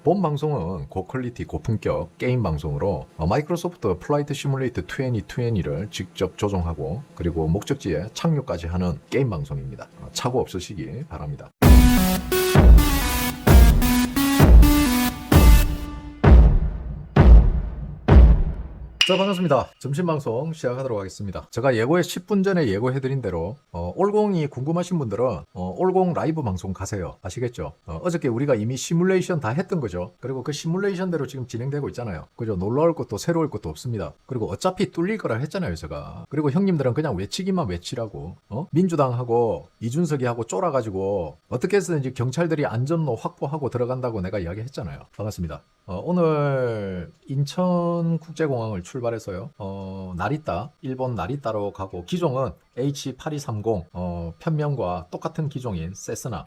본 방송은 고퀄리티 고품격 게임 방송으로 마이크로소프트 플라이트 시뮬레이터 2020를 직접 조종하고 그리고 목적지에 착륙까지 하는 게임 방송입니다. 착오 없으시기 바랍니다. 자, 반갑습니다. 점심방송 시작하도록 하겠습니다. 제가 예고에 10분 전에 예고해드린 대로 올공이 궁금하신 분들은 올공 라이브 방송 가세요. 아시겠죠? 어저께 우리가 이미 시뮬레이션 다 했던 거죠. 그리고 그 시뮬레이션대로 지금 진행되고 있잖아요. 그죠? 놀라울 것도 새로울 것도 없습니다. 그리고 어차피 뚫릴 거라 했잖아요, 제가. 그리고 형님들은 그냥 외치기만 외치라고. 민주당하고 이준석이 하고 쫄아가지고 어떻게 해서든지 경찰들이 안전로 확보하고 들어간다고 내가 이야기했잖아요. 반갑습니다. 오늘 인천국제공항을 출발해서요. 나리타, 일본 나리타로 가고 기종은 H8230 편명과 똑같은 기종인 세스나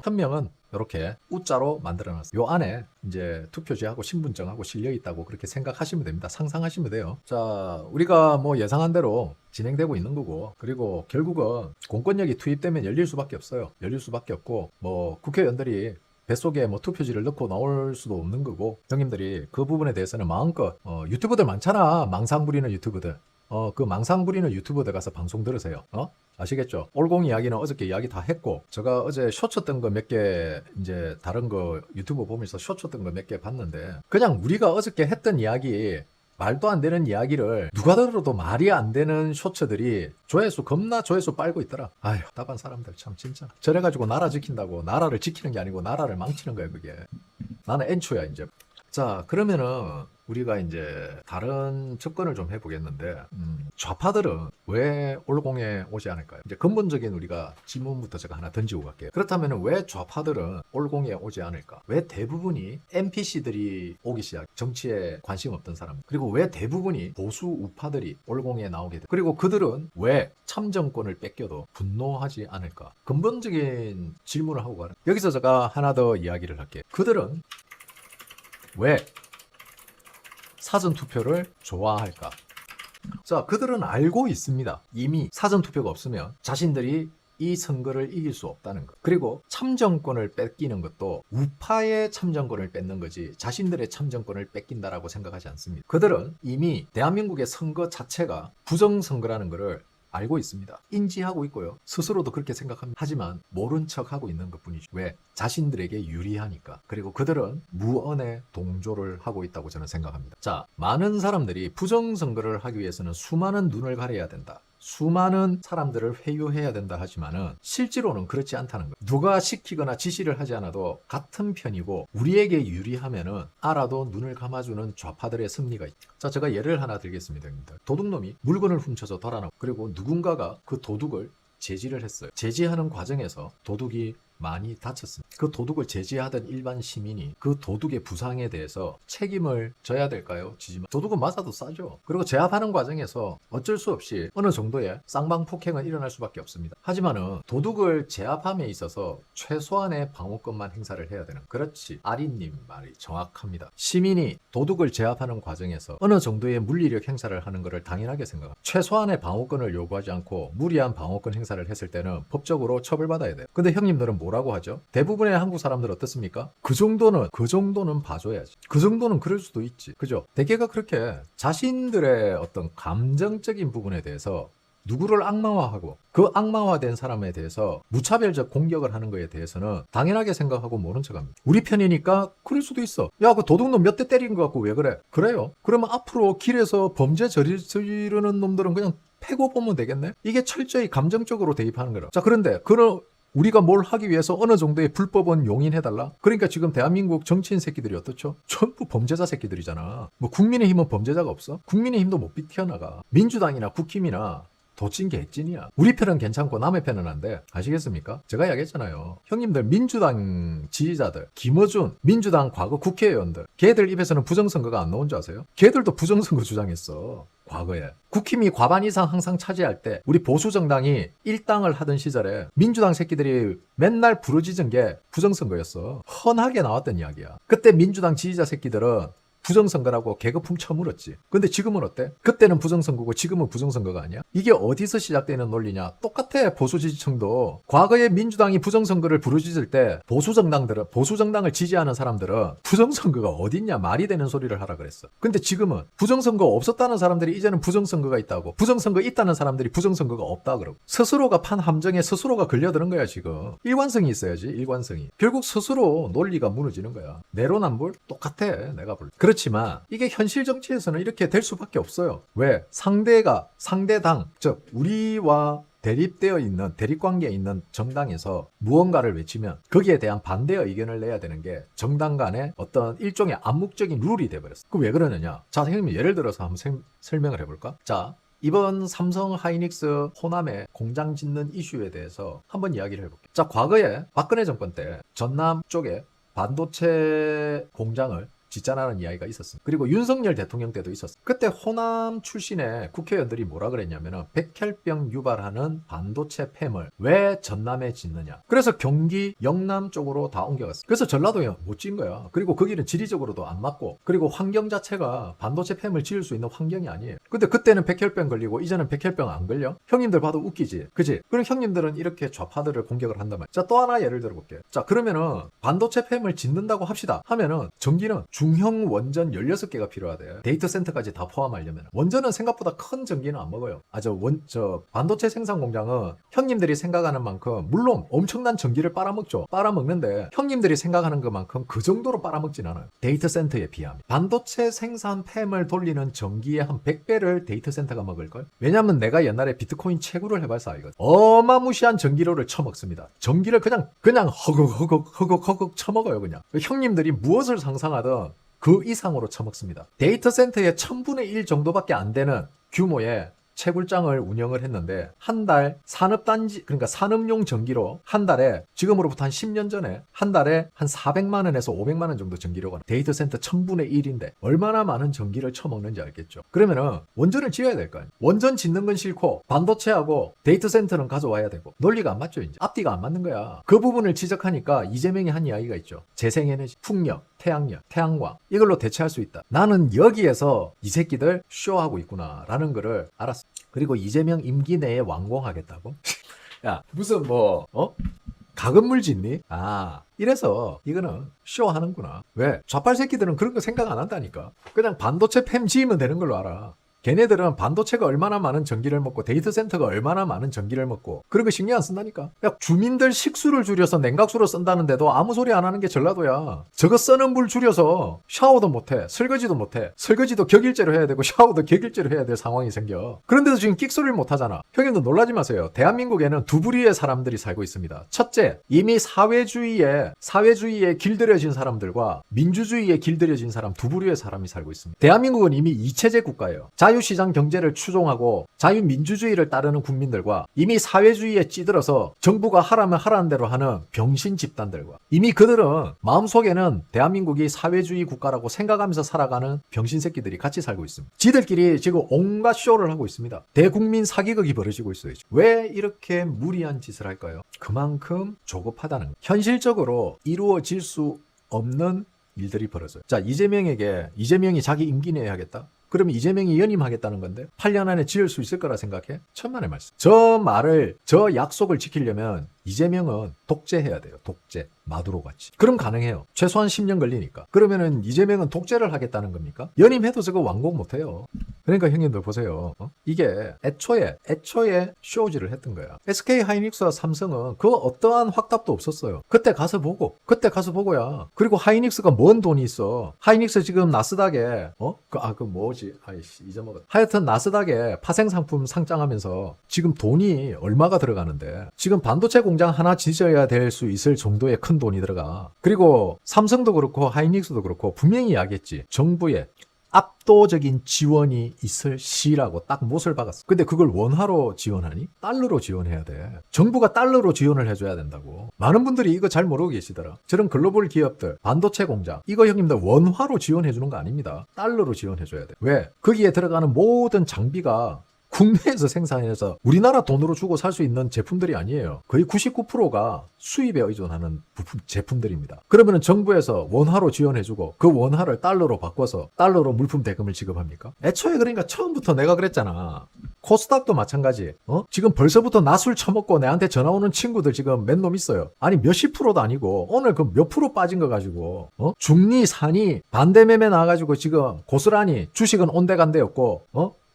편명은 이렇게 U자로 만들어놨어요. 요 안에 이제 투표지하고 신분증하고 실려 있다고 그렇게 생각하시면 됩니다. 상상하시면 돼요. 자, 우리가 뭐 예상한 대로 진행되고 있는 거고, 그리고 결국은 공권력이 투입되면 열릴 수밖에 없어요. 열릴 수밖에 없고, 뭐 국회의원들이 뱃속에 뭐 투표지를 넣고 나올 수도 없는 거고, 형님들이 그 부분에 대해서는 마음껏 유튜버들 많잖아. 망상 부리는 유튜버들. 그 망상 부리는 유튜버들 가서 방송 들으세요. 아시겠죠? 올공 이야기는 어저께 이야기 다 했고, 제가 어제 쇼츠 뜬 거 몇 개, 이제 다른 거 유튜브 보면서 쇼츠 뜬 거 몇 개 봤는데, 그냥 우리가 어저께 했던 이야기, 말도 안 되는 이야기를 누가 들어도 말이 안 되는 쇼츠들이 조회수 겁나 조회수 빨고 있더라. 아휴, 답답한 사람들 참 진짜. 저래가지고 나라 지킨다고 나라를 지키는 게 아니고 나라를 망치는 거야 그게. 나는 엔초야 이제. 자, 그러면은 우리가 이제 다른 접근을 좀 해보겠는데, 좌파들은 왜 올공에 오지 않을까요? 이제 근본적인 우리가 질문부터 제가 하나 던지고 갈게요. 그렇다면 왜 좌파들은 올공에 오지 않을까? 왜 대부분이 NPC들이 오기 시작, 정치에 관심 없던 사람, 그리고 왜 대부분이 보수 우파들이 올공에 나오게 돼? 그리고 그들은 왜 참정권을 뺏겨도 분노하지 않을까? 근본적인 질문을 하고 가는. 여기서 제가 하나 더 이야기를 할게요. 그들은 왜 사전투표를 좋아할까? 자, 그들은 알고 있습니다. 이미 사전투표가 없으면 자신들이 이 선거를 이길 수 없다는 것. 그리고 참정권을 뺏기는 것도 우파의 참정권을 뺏는 거지 자신들의 참정권을 뺏긴다라고 생각하지 않습니다. 그들은 이미 대한민국의 선거 자체가 부정선거라는 것을 알고 있습니다. 인지하고 있고요. 스스로도 그렇게 생각합니다. 하지만 모른 척하고 있는 것뿐이죠. 왜? 자신들에게 유리하니까. 그리고 그들은 무언의 동조를 하고 있다고 저는 생각합니다. 자, 많은 사람들이 부정선거를 하기 위해서는 수많은 눈을 가려야 된다. 수많은 사람들을 회유해야 된다 하지만은 실제로는 그렇지 않다는 거예요. 누가 시키거나 지시를 하지 않아도 같은 편이고 우리에게 유리하면은 알아도 눈을 감아주는 좌파들의 승리가 있죠. 자, 제가 예를 하나 들겠습니다. 도둑놈이 물건을 훔쳐서 달아나고 그리고 누군가가 그 도둑을 제지를 했어요. 제지하는 과정에서 도둑이 많이 다쳤습니다. 그 도둑을 제지하던 일반 시민이 그 도둑의 부상에 대해서 책임을 져야 될까요? 지지만 도둑은 맞아도 싸죠. 그리고 제압하는 과정에서 어쩔 수 없이 어느 정도의 쌍방폭행은 일어날 수밖에 없습니다. 하지만은 도둑을 제압함에 있어서 최소한의 방어권만 행사를 해야 되는. 그렇지, 아리님 말이 정확합니다. 시민이 도둑을 제압하는 과정에서 어느 정도의 물리력 행사를 하는 것을 당연하게 생각합니다. 최소한의 방어권을 요구하지 않고 무리한 방어권 행사를 했을 때는 법적으로 처벌받아야 돼요. 근데 형님들은 뭐라고 하죠? 대부분의 한국 사람들 어떻습니까? 그 정도는 봐줘야지. 그 정도는 그럴 수도 있지. 그죠? 대개가 그렇게 자신들의 어떤 감정적인 부분에 대해서 누구를 악마화하고 그 악마화된 사람에 대해서 무차별적 공격을 하는 거에 대해서는 당연하게 생각하고 모른 척합니다. 우리 편이니까 그럴 수도 있어. 야, 그 도둑놈 몇 대 때린 거 갖고 왜 그래? 그래요? 그러면 앞으로 길에서 범죄 저지르는 놈들은 그냥 패고 보면 되겠네? 이게 철저히 감정적으로 대입하는 거라. 자, 그런데 우리가 뭘 하기 위해서 어느 정도의 불법은 용인해달라? 그러니까 지금 대한민국 정치인 새끼들이 어떻죠? 전부 범죄자 새끼들이잖아. 뭐 국민의힘은 범죄자가 없어? 국민의힘도 못 비켜나가. 민주당이나 국힘이나 도찐 개찐이야. 우리 편은 괜찮고 남의 편은 안 돼. 아시겠습니까? 제가 이야기했잖아요. 형님들 민주당 지지자들, 김어준, 민주당 과거 국회의원들, 걔들 입에서는 부정선거가 안 나온 줄 아세요? 걔들도 부정선거 주장했어. 과거에. 국힘이 과반 이상 항상 차지할 때 우리 보수정당이 일당을 하던 시절에 민주당 새끼들이 맨날 부르짖은 게 부정선거였어. 훤하게 나왔던 이야기야. 그때 민주당 지지자 새끼들은 부정선거라고 개거풍 쳐물었지. 근데 지금은 어때? 그때는 부정선거고 지금은 부정선거가 아니야? 이게 어디서 시작되는 논리냐? 똑같아. 보수 지지층도 과거에 민주당이 부정선거를 부르짖을 때 보수정당을 지지하는 사람들은 부정선거가 어딨냐 말이 되는 소리를 하라 그랬어. 근데 지금은 부정선거 없었다는 사람들이 이제는 부정선거가 있다고, 부정선거 있다는 사람들이 부정선거가 없다 그러고, 스스로가 판 함정에 스스로가 걸려드는 거야 지금. 일관성이 있어야지. 일관성이. 결국 스스로 논리가 무너지는 거야. 내로남불 똑같아. 내가 볼 때. 그렇지만 이게 현실 정치에서는 이렇게 될 수밖에 없어요. 왜? 상대당, 즉 우리와 대립되어 있는, 대립관계에 있는 정당에서 무언가를 외치면 거기에 대한 반대의 의견을 내야 되는 게 정당 간의 어떤 일종의 암묵적인 룰이 돼버렸어. 그 왜 그러느냐? 자, 선생님 예를 들어서 한번 설명을 해볼까? 자, 이번 삼성 하이닉스 호남에 공장 짓는 이슈에 대해서 한번 이야기를 해볼게요. 자, 과거에 박근혜 정권 때 전남 쪽에 반도체 공장을 짓자라는 이야기가 있었습니다. 그리고 윤석열 대통령 때도 있었어요. 그때 호남 출신의 국회의원들이 뭐라 그랬냐면은 백혈병 유발하는 반도체 팹을 왜 전남에 짓느냐. 그래서 경기 영남 쪽으로 다 옮겨갔어요. 그래서 전라도에 못 지은 거야. 그리고 거기는 지리적으로도 안 맞고, 그리고 환경 자체가 반도체 팹을 지을 수 있는 환경이 아니에요. 근데 그때는 백혈병 걸리고 이제는 백혈병 안 걸려? 형님들 봐도 웃기지, 그지? 그럼 형님들은 이렇게 좌파들을 공격을 한단 말이야. 자, 또 하나 예를 들어볼게요. 자, 그러면은 반도체 팹을 짓는다고 합시다 하면은 전기는 중형 원전 16개가 필요하대요. 데이터 센터까지 다 포함하려면. 원전은 생각보다 큰 전기는 안 먹어요. 저 반도체 생산 공장은 형님들이 생각하는 만큼, 물론 엄청난 전기를 빨아먹죠. 빨아먹는데 형님들이 생각하는 것만큼 그 정도로 빨아먹진 않아요. 데이터 센터에 비하면. 반도체 생산 팹을 돌리는 전기의 한 100배를 데이터 센터가 먹을걸? 왜냐면 내가 옛날에 비트코인 채굴을 해봐서 알거든. 어마무시한 전기료를 처먹습니다. 전기를 그냥 허걱 처먹어요. 그냥. 형님들이 무엇을 상상하든 그 이상으로 처먹습니다. 데이터 센터의 1000분의 1 정도밖에 안 되는 규모의 채굴장을 운영을 했는데 한 달 산업단지, 그러니까 산업용 전기로 한 달에, 지금으로부터 한 10년 전에 한 달에 한 400만 원에서 500만 원 정도 전기료가 데이터 센터 1000분의 1인데 얼마나 많은 전기를 처먹는지 알겠죠. 그러면은 원전을 지어야 될 거 아니에요. 원전 짓는 건 싫고 반도체하고 데이터 센터는 가져와야 되고, 논리가 안 맞죠. 이제 앞뒤가 안 맞는 거야. 그 부분을 지적하니까 이재명이 한 이야기가 있죠. 재생에너지, 풍력, 태양력, 태양광, 이걸로 대체할 수 있다. 나는 여기에서 이 새끼들 쇼하고 있구나 라는 거를 알았어. 그리고 이재명 임기 내에 완공하겠다고? 야, 무슨 가건물 짓니? 아, 이래서 이거는 쇼하는구나. 왜? 좌빨 새끼들은 그런 거 생각 안 한다니까. 그냥 반도체 팹 지으면 되는 걸로 알아. 걔네들은 반도체가 얼마나 많은 전기를 먹고 데이터 센터가 얼마나 많은 전기를 먹고 그런 거 신경 안 쓴다니까. 야, 주민들 식수를 줄여서 냉각수로 쓴다는데도 아무 소리 안 하는 게 전라도야. 저거 써는 물 줄여서 샤워도 못해, 설거지도 못해. 설거지도 격일제로 해야 되고 샤워도 격일제로 해야 될 상황이 생겨. 그런데도 지금 끽소리를 못 하잖아. 형님도 놀라지 마세요. 대한민국에는 두 부류의 사람들이 살고 있습니다. 첫째, 이미 사회주의에 길들여진 사람들과 민주주의에 길들여진 사람, 두 부류의 사람이 살고 있습니다. 대한민국은 이미 이체제 국가예요. 자유시장 경제를 추종하고 자유민주주의를 따르는 국민들과 이미 사회주의에 찌들어서 정부가 하라면 하라는 대로 하는 병신 집단들과, 이미 그들은 마음속에는 대한민국이 사회주의 국가라고 생각하면서 살아가는 병신 새끼들이 같이 살고 있습니다. 지들끼리 지금 온갖 쇼를 하고 있습니다. 대국민 사기극이 벌어지고 있어요. 왜 이렇게 무리한 짓을 할까요? 그만큼 조급하다는 거예요. 현실적으로 이루어질 수 없는 일들이 벌어져요. 자, 이재명이 자기 임기 내에 하겠다? 그러면 이재명이 연임하겠다는 건데 8년 안에 지을 수 있을 거라 생각해? 천만의 말씀. 저 약속을 지키려면 이재명은 독재해야 돼요. 독재. 마두로 같이. 그럼 가능해요. 최소한 10년 걸리니까. 그러면은 이재명은 독재를 하겠다는 겁니까? 연임해도 저거 완공 못해요. 그러니까 형님들 보세요. 이게 애초에 쇼지를 했던 거야. SK 하이닉스와 삼성은 그 어떠한 확답도 없었어요. 그때 가서 보고야. 그리고 하이닉스가 뭔 돈이 있어. 하이닉스 지금 나스닥에 잊어먹었다. 하여튼 나스닥에 파생상품 상장하면서 지금 돈이 얼마가 들어가는데, 지금 반도체 공장 하나 지어야 될 수 있을 정도의 큰 돈이 들어가. 그리고 삼성도 그렇고 하이닉스도 그렇고 분명히 이야기했지. 정부의 압도적인 지원이 있을 시라고 딱 못을 박았어. 근데 그걸 원화로 지원하니? 달러로 지원해야 돼. 정부가 달러로 지원을 해줘야 된다고. 많은 분들이 이거 잘 모르고 계시더라. 저런 글로벌 기업들, 반도체 공장, 이거 형님들 원화로 지원해주는 거 아닙니다. 달러로 지원해줘야 돼. 왜? 거기에 들어가는 모든 장비가 국내에서 생산해서 우리나라 돈으로 주고 살 수 있는 제품들이 아니에요. 거의 99%가 수입에 의존하는 제품들입니다. 그러면 정부에서 원화로 지원해주고 그 원화를 달러로 바꿔서 달러로 물품 대금을 지급합니까? 애초에 그러니까 처음부터 내가 그랬잖아. 코스닥도 마찬가지. 지금 벌써부터 나 술 처먹고 내한테 전화 오는 친구들 지금 몇 놈 있어요. 아니 몇십 프로도 아니고 오늘 그 몇 프로 빠진 거 가지고 중리 산이 반대매매 나와가지고 지금 고스란히 주식은 온데간데였고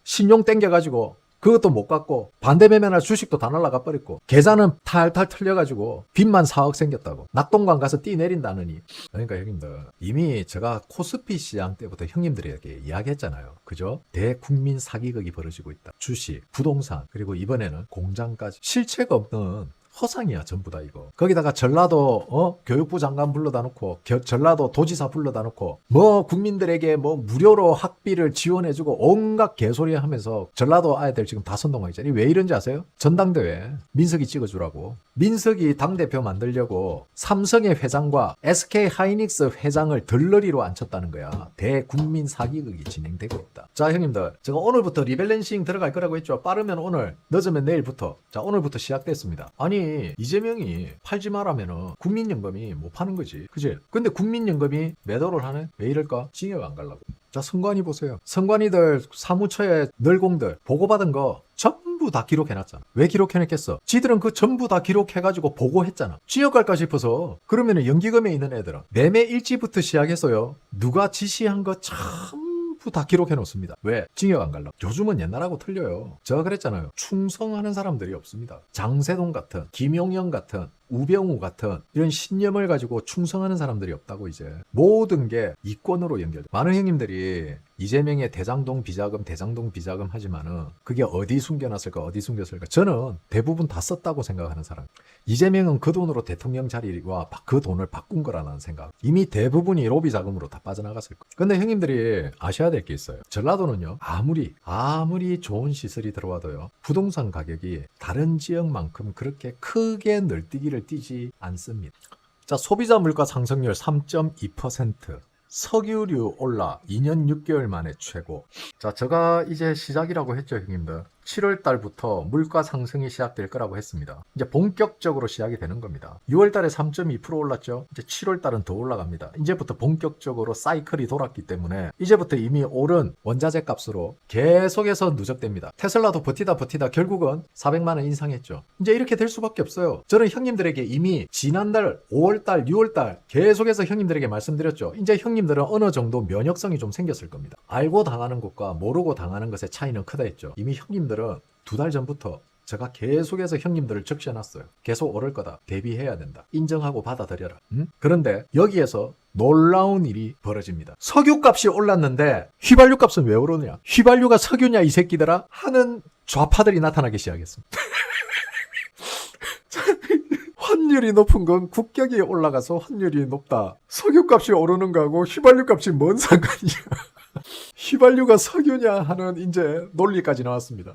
신용 땡겨가지고 그것도 못 갚고 반대매매나 주식도 다 날라가 버렸고 계좌는 탈탈 털려가지고 빚만 4억 생겼다고 낙동강 가서 뛰 내린다느니. 그러니까 형님들 이미 제가 코스피 시장 때부터 형님들에게 이야기했잖아요. 그죠? 대국민 사기극이 벌어지고 있다. 주식, 부동산, 그리고 이번에는 공장까지 실체가 없는 허상이야 전부 다 이거. 거기다가 전라도 교육부 장관 불러다 놓고 전라도 도지사 불러다 놓고 뭐 국민들에게 뭐 무료로 학비를 지원해주고 온갖 개소리 하면서 전라도 아이들 지금 다 선동하기. 왜 이런지 아세요? 전당대회 민석이 찍어주라고. 민석이 당대표 만들려고 삼성의 회장과 SK 하이닉스 회장을 들러리로 앉혔다는 거야. 대국민 사기극이 진행되고 있다. 자 형님들 제가 오늘부터 리밸런싱 들어갈 거라고 했죠. 빠르면 오늘 늦으면 내일부터. 자 오늘부터 시작됐습니다. 아니 이재명이 팔지 말라면은 국민연금이 못 파는 거지. 그치? 근데 국민연금이 매도를 하네? 왜 이럴까? 징역 안 가려고. 자 선관위 보세요. 선관위들 사무처에 널공들 보고받은 거 전부 다 기록해놨잖아. 왜 기록해놨겠어? 지들은 그 전부 다 기록해가지고 보고했잖아. 징역 갈까 싶어서. 그러면은 연기금에 있는 애들은 매매 일지부터 시작해서요 누가 지시한 거 전부 다 기록해 놓습니다. 왜? 징역 안 갈라. 요즘은 옛날하고 틀려요. 제가 그랬잖아요. 충성하는 사람들이 없습니다. 장세동 같은, 김용영 같은, 우병우 같은 이런 신념을 가지고 충성하는 사람들이 없다고. 이제 모든 게 이권으로 연결돼. 많은 형님들이 이재명의 대장동 비자금 하지만은 그게 어디 숨겨놨을까 저는 대부분 다 썼다고 생각하는 사람. 이재명은 그 돈으로 대통령 자리와 그 돈을 바꾼 거라는 생각. 이미 대부분이 로비 자금으로 다 빠져나갔을 거예요. 근데 형님들이 아셔야 될 게 있어요. 전라도는요 아무리 좋은 시설이 들어와도요 부동산 가격이 다른 지역만큼 그렇게 크게 널뛰기를 뛰지 않습니다. 자, 소비자 물가 상승률 3.2%. 석유류 올라 2년 6개월 만에 최고. 자, 제가 이제 시작이라고 했죠, 형님들. 7월 달부터 물가 상승이 시작될 거라고 했습니다. 이제 본격적으로 시작이 되는 겁니다. 6월 달에 3.2% 올랐죠. 이제 7월 달은 더 올라갑니다. 이제부터 본격적으로 사이클이 돌았기 때문에 이제부터 이미 오른 원자재 값으로 계속해서 누적됩니다. 테슬라도 버티다 결국은 400만 원 인상했죠. 이제 이렇게 될 수밖에 없어요. 저는 형님들에게 이미 지난달 5월 달, 6월 달 계속해서 형님들에게 말씀드렸죠. 이제 형님들은 어느 정도 면역성이 좀 생겼을 겁니다. 알고 당하는 것과 모르고 당하는 것의 차이는 크다 했죠. 이미 형님들은 2달 전부터 제가 계속해서 형님들을 적셔놨어요. 계속 오를 거다. 대비해야 된다. 인정하고 받아들여라. 그런데 여기에서 놀라운 일이 벌어집니다. 석유값이 올랐는데 휘발유 값은 왜 오르냐? 휘발유가 석유냐 이 새끼들아? 하는 좌파들이 나타나기 시작했습니다. 환율이 높은 건 국격이 올라가서 환율이 높다. 석유값이 오르는 거하고 휘발유 값이 뭔 상관이냐? 휘발유가 석유냐 하는 이제 논리까지 나왔습니다.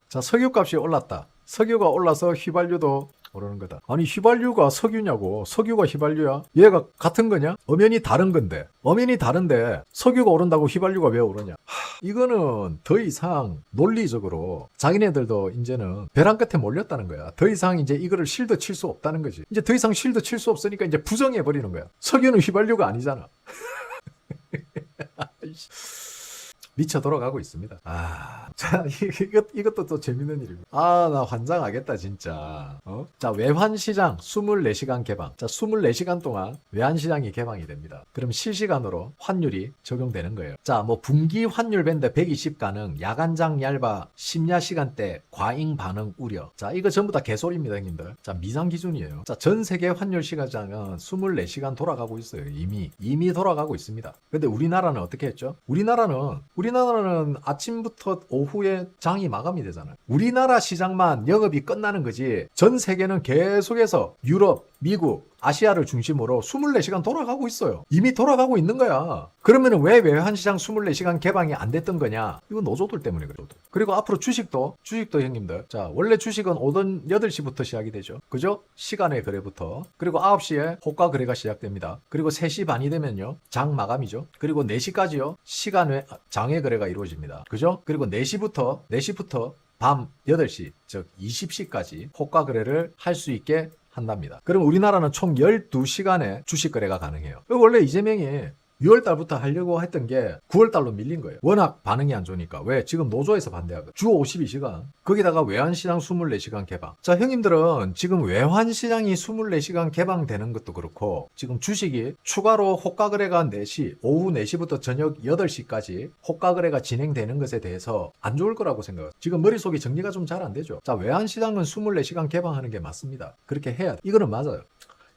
자, 석유값이 올랐다. 석유가 올라서 휘발유도 오르는 거다. 아니 휘발유가 석유냐고. 석유가 휘발유야? 얘가 같은 거냐? 엄연히 다른 건데. 엄연히 다른데 석유가 오른다고 휘발유가 왜 오르냐? 이거는 더 이상 논리적으로 자기네들도 이제는 벼랑 끝에 몰렸다는 거야. 더 이상 이제 이거를 실드 칠 수 없다는 거지. 이제 더 이상 실드 칠 수 없으니까 이제 부정해 버리는 거야. 석유는 휘발유가 아니잖아. 미쳐 돌아가고 있습니다. 자, 이것도 또 재밌는 일입니다. 나 환장하겠다, 진짜. 자, 외환시장 24시간 개방. 자, 24시간 동안 외환시장이 개방이 됩니다. 그럼 실시간으로 환율이 적용되는 거예요. 자, 뭐, 분기 환율 밴드 120 가능, 야간장 얇아, 심야 시간대, 과잉 반응 우려. 자, 이거 전부 다 개소리입니다, 형님들. 자, 미상 기준이에요. 자, 전 세계 환율 시간장은 24시간 돌아가고 있어요. 이미 돌아가고 있습니다. 근데 우리나라는 어떻게 했죠? 우리나라는 아침부터 오후에 장이 마감이 되잖아요. 우리나라 시장만 영업이 끝나는 거지 전 세계는 계속해서 유럽, 미국, 아시아를 중심으로 24시간 돌아가고 있어요. 이미 돌아가고 있는 거야. 그러면 왜 외환시장 24시간 개방이 안 됐던 거냐? 이건 노조들 때문에 그래요. 그리고 앞으로 주식도 형님들. 자, 원래 주식은 오전 8시부터 시작이 되죠. 그죠? 시간의 거래부터. 그리고 9시에 호가 거래가 시작됩니다. 그리고 3시 반이 되면요. 장 마감이죠. 그리고 4시까지요. 장외 거래가 이루어집니다. 그죠? 그리고 4시부터 밤 8시, 즉 20시까지 호가 거래를 할 수 있게 한답니다. 그럼 우리나라는 총 12시간의 주식 거래가 가능해요. 원래 이재명이 6월달부터 하려고 했던 게 9월달로 밀린 거예요. 워낙 반응이 안 좋으니까. 왜? 지금 노조에서 반대하거든. 주 52시간. 거기다가 외환시장 24시간 개방. 자, 형님들은 지금 외환시장이 24시간 개방되는 것도 그렇고 지금 주식이 추가로 호가거래가 4시, 오후 4시부터 저녁 8시까지 호가거래가 진행되는 것에 대해서 안 좋을 거라고 생각해요. 지금 머릿속이 정리가 좀 잘 안 되죠. 자, 외환시장은 24시간 개방하는 게 맞습니다. 그렇게 해야 돼. 이거는 맞아요.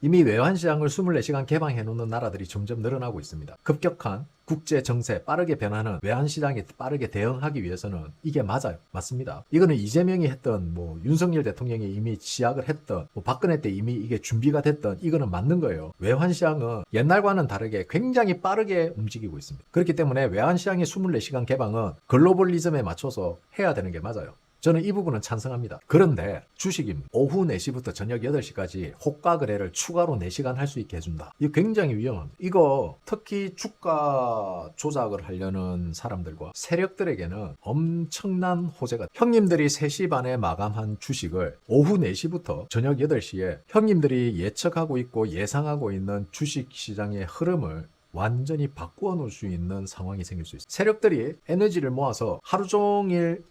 이미 외환시장을 24시간 개방해 놓는 나라들이 점점 늘어나고 있습니다. 급격한 국제 정세 빠르게 변하는 외환시장에 빠르게 대응하기 위해서는 이게 맞아요. 맞습니다. 이거는 이재명이 했던 윤석열 대통령이 이미 시작을 했던 박근혜 때 이미 이게 준비가 됐던 이거는 맞는 거예요. 외환시장은 옛날과는 다르게 굉장히 빠르게 움직이고 있습니다. 그렇기 때문에 외환시장의 24시간 개방은 글로벌리즘에 맞춰서 해야 되는 게 맞아요. 저는 이 부분은 찬성합니다. 그런데 주식이 오후 4시부터 저녁 8시까지 호가 거래를 추가로 4시간 할 수 있게 해준다. 이거 굉장히 위험합니다. 이거 특히 주가 조작을 하려는 사람들과 세력들에게는 엄청난 호재가. 형님들이 3시 반에 마감한 주식을 오후 4시부터 저녁 8시에 형님들이 예측하고 있고 예상하고 있는 주식시장의 흐름을 완전히 바꾸어 놓을 수 있는 상황이 생길 수 있어요. 세력들이 에너지를 모아서 하루 종일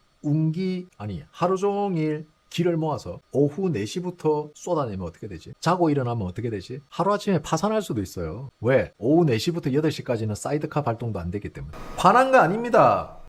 길을 모아서 오후 4시부터 쏟아내면 어떻게 되지? 자고 일어나면 어떻게 되지? 하루아침에 파산할 수도 있어요. 왜? 오후 4시부터 8시까지는 사이드카 발동도 안 되기 때문에. 화난 거 아닙니다.